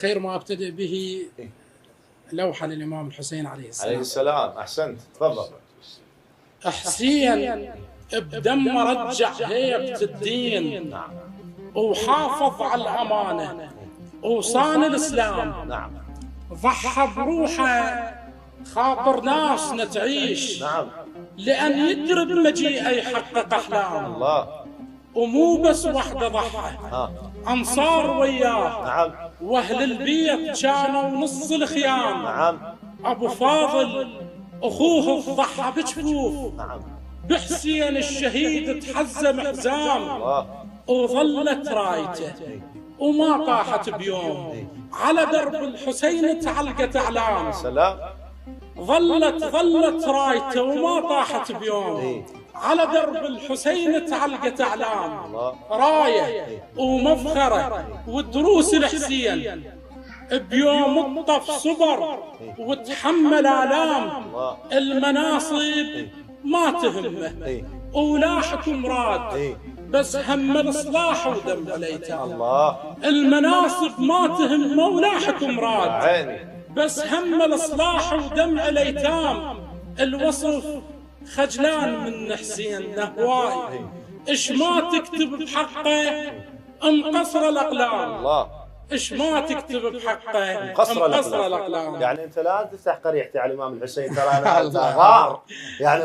خير ما ابتدئ به لوحة للإمام الحسين عليه السلام. عليه السلام. أحسنت، تفضل. حسين بدم رجع هيبة الدين، نعم. وحافظ على الأمانة وصان الإسلام. نعم. ضحى بروحه خاطر ناسنا تعيش، نعم. لأن يدري بمجيئه يحقق أحلام. الله. ومو بس وحده ضحى، أنصار وياه. نعم. وأهل البيت كانوا نص الخيام. نعم. أبو فاضل أخوه ضحى بجفوف، نعم. بحسين الشهيد تحزم حزام. الله. وظلت رايته وما طاحت بيوم، على درب الحسين تعلقت أعلام. سلام. ظلت رايته وما طاحت بيوم، على درب الحسين تعلقت أعلام. الله. راية ومفخرة والدروس الحسين، بيوم الطف صبر وتحمل آلام. الله. المناصب ما تهمه ولاحق مراد، بس هم الإصلاح ودم الأيتام. الله. المناصب ما تهمه ولاحق مراد، عيني. بس هم الإصلاح ودمع الأيتام. الوصف خجلان من حسين نهواي، إش ما تكتب بحقه انقصر الأقلام. الله. إش ما تكتب بحقه انقصر الأقلام. يعني أنت لا تفتح قريحتي على الإمام الحسين، ترى أنا غار يعني